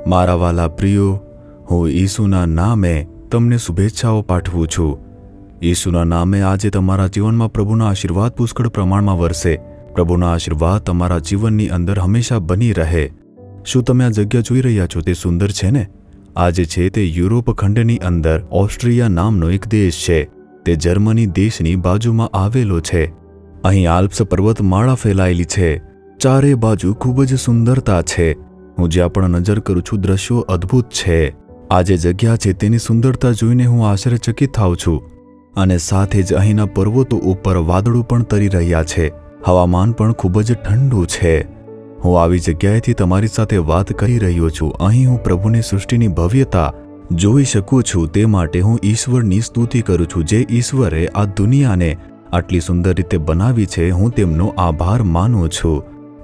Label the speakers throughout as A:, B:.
A: મારા વાલા પ્રિયો, હું ઈસુના નામે તમને શુભેચ્છાઓ પાઠવું છું। ઈસુના નામે આજે તમારા જીવનમાં પ્રભુના આશીર્વાદ પુષ્કળ પ્રમાણમાં વરસે। પ્રભુના આશીર્વાદ તમારા જીવનની અંદર હંમેશા બની રહે। શું તમે આ જગ્યા જોઈ રહ્યા છો? તે સુંદર છે ને? આજે છે તે યુરોપ ખંડની અંદર ઓસ્ટ્રિયા નામનો એક દેશ છે। તે જર્મની દેશની બાજુમાં આવેલો છે। અહીં આલ્પ્સ પર્વતમાળા ફેલાયેલી છે। ચારે બાજુ ખૂબ જ સુંદરતા છે। હું જ્યાં પણ નજર કરું છું દ્રશ્યો અદ્ભુત છે। આ જે જગ્યા છે તેની સુંદરતા જોઈને હું આશ્ચર્યચકિત થાઉં છું। અને સાથે જ અહીંના પર્વતો ઉપર વાદળો પણ તરી રહ્યા છે। હવામાન પણ ખૂબ જ ઠંડુ છે। હું આવી જગ્યાએથી તમારી સાથે વાત કરી રહ્યો છું। અહીં હું પ્રભુની સૃષ્ટિની ભવ્યતા જોઈ શકું છું। તે માટે હું ઈશ્વરની સ્તુતિ કરું છું, જે ઈશ્વરે આ દુનિયાને આટલી સુંદર રીતે બનાવી છે। હું તેમનો આભાર માનું છું।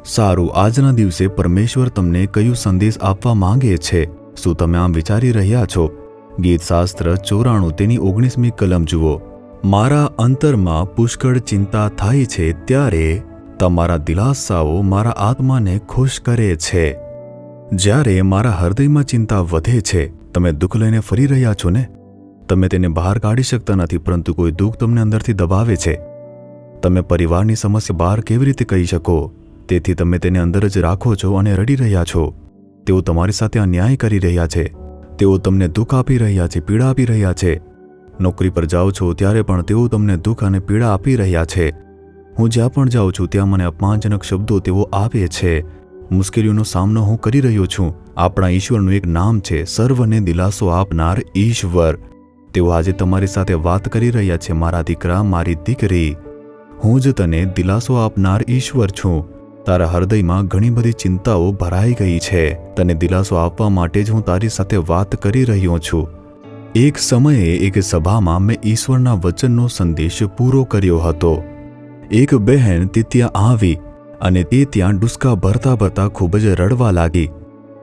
A: સારું, આજના દિવસે પરમેશ્વર તમને કયો સંદેશ આપવા માંગે છે? શું તમે આમ વિચારી રહ્યા છો? ગીતશાસ્ત્ર 94 તેની 19મી કલમ જુઓ। મારા અંતરમાં પુષ્કળ ચિંતા થાય છે, ત્યારે તમારા દિલાસાઓ મારા આત્માને ખુશ કરે છે। જ્યારે મારા હૃદયમાં ચિંતા વધે છે, તમે દુઃખ લઈને ફરી રહ્યા છો ને? તમે તેને બહાર કાઢી શકતા નથી, પરંતુ કોઈ દુઃખ તમને અંદરથી દબાવે છે। તમે પરિવારની સમસ્યા બહાર કેવી રીતે કહી શકો? તેથી તમે તેને અંદર જ રાખો છો અને રડી રહ્યા છો। તેઓ તમારી સાથે અન્યાય કરી રહ્યા છે। તેઓ તમને દુઃખ આપી રહ્યા છે, પીડા આપી રહ્યા છે। નોકરી પર જાઓ છો ત્યારે પણ તેઓ તમને દુઃખ અને પીડા આપી રહ્યા છે। હું જ્યાં પણ જાઉં છું ત્યાં મને અપમાનજનક શબ્દો તેઓ આપે છે। મુશ્કેલીઓનો સામનો હું કરી રહ્યો છું। આપણા ઈશ્વરનું એક નામ છે, સર્વને દિલાસો આપનાર ઈશ્વર। તેઓ આજે તમારી સાથે વાત કરી રહ્યા છે, મારા દીકરા, મારી દીકરી, હું જ તને દિલાસો આપનાર ઈશ્વર છું। તારા હૃદયમાં ઘણી બધી ચિંતાઓ ભરાઈ ગઈ છે। તને દિલાસો આપવા માટે જ હું તારી સાથે વાત કરી રહ્યો છું। એક સમયે એક સભામાં મેં ઈશ્વરના વચનનો સંદેશ પૂરો કર્યો હતો। એક બહેન તે ત્યાં આવી અને તે ત્યાં ડૂસકા ભરતા ભરતા ખૂબ જ રડવા લાગી।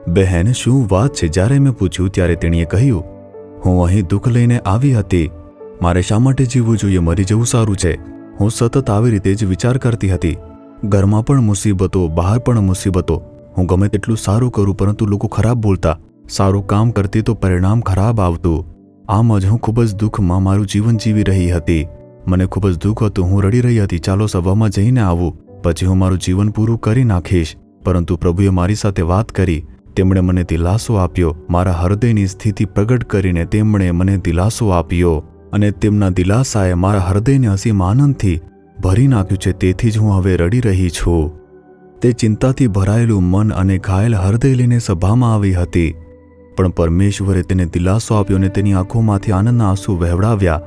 A: બહેન, શું વાત છે? જ્યારે મેં પૂછ્યું ત્યારે તેણીએ કહ્યું, હું અહીં દુઃખ લઈને આવી હતી। મારે શા માટે જીવવું જોઈએ? મરી જવું સારું છે। હું સતત આવી રીતે જ વિચાર કરતી હતી। ઘરમાં પણ મુસીબતો, બહાર પણ મુસીબતો। હું ગમે તેટલું સારું કરું, પરંતુ લોકો ખરાબ બોલતા। સારું કામ કરતી તો પરિણામ ખરાબ આવતું। આમ જ હું ખૂબ જ દુઃખમાં મારું જીવન જીવી રહી હતી। મને ખૂબ જ દુઃખ હતું। હું રડી રહી હતી, ચાલો સભામાં જઈને આવું, પછી હું મારું જીવન પૂરું કરી નાખીશ। પરંતુ પ્રભુએ મારી સાથે વાત કરી। તેમણે મને દિલાસો આપ્યો। મારા હૃદયની સ્થિતિ પ્રગટ કરીને તેમણે મને દિલાસો આપ્યો, અને તેમના દિલાસાએ મારા હૃદયને અસીમ આનંદથી ભરી નાખ્યું છે। તેથી જ હું હવે રડી રહી છું। તે ચિંતાથી ભરાયેલું મન અને ઘાયલ હૃદય લઈને સભામાં આવી હતી, પણ પરમેશ્વરે તેને દિલાસો આપ્યો અને તેની આંખોમાંથી આનંદના આંસુ વહેવડાવ્યા।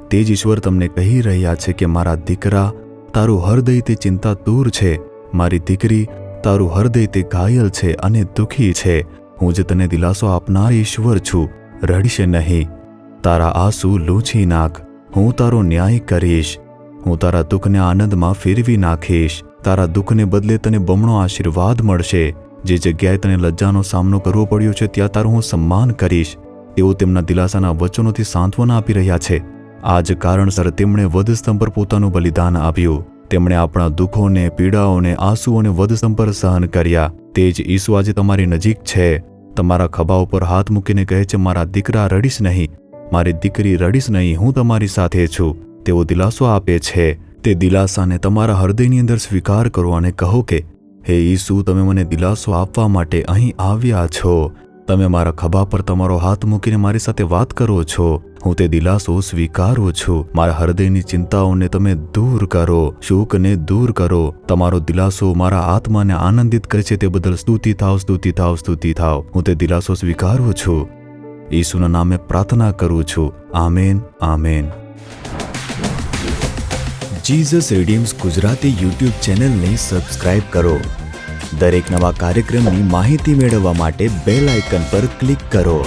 A: તે જ ઈશ્વર તમને કહી રહ્યા છે કે મારા દીકરા, તારું હૃદય તે ચિંતા દૂર છે। મારી દીકરી, તારું હૃદય તે ઘાયલ છે અને દુઃખી છે। હું જ તને દિલાસો આપનાર ઈશ્વર છું। રડીશ નહીં, તારા આંસુ લૂછી નાખ। હું તારો ન્યાય કરીશ। હું તારા દુઃખને આનંદમાં ફેરવી નાખીશ। તારા દુઃખને બદલે તને બમણો આશીર્વાદ મળશે। જે જગ્યાએ તને લજ્જાનો સામનો કરવો પડ્યો છે, ત્યાં તારું હું સન્માન કરીશ। તેઓ તેમના દિલાસાના વચનોથી સાંત્વના આપી રહ્યા છે। આ જ કારણસર તેમણે વધસ્તંભ પર પોતાનું બલિદાન આપ્યું। તેમણે આપણા દુઃખોને, પીડાઓને, આંસુઓને વધસ્તંભ પર સહન કર્યા। તે જ ઈસુ આજે તમારી નજીક છે। તમારા ખભા ઉપર હાથ મૂકીને કહે છે, મારા દીકરા, રડીશ નહીં, મારી દીકરી, રડીશ નહીં, હું તમારી સાથે છું। તેઓ દિલાસો આપે છે। તે દિલાસાને તમારા હૃદયની અંદર સ્વીકાર કરો અને કહો કે, હે ઈસુ, તમે મને દિલાસો આપવા માટે અહીં આવ્યા છો। તમે મારા ખભા પર તમારો હાથ મૂકીને મારી સાથે વાત કરો છો। હું તે દિલાસો સ્વીકારું છું। મારા હૃદયની ચિંતાઓને તમે દૂર કરો, શોકને દૂર કરો। તમારો દિલાસો મારા આત્માને આનંદિત કરે છે, તે બદલ સ્તુતિ થાવ, સ્તુતિ થાવ, સ્તુતિ થાવ। હું તે દિલાસો સ્વીકારું છું। ઈસુના નામે પ્રાર્થના કરું છું। Amen, amen. Jesus redeems Gujarati YouTube ચેનલને સબસ્ક્રાઇબ કરો। દરેક નવા કાર્યક્રમની માહિતી મેળવવા માટે બેલ આઇકન પર ક્લિક કરો।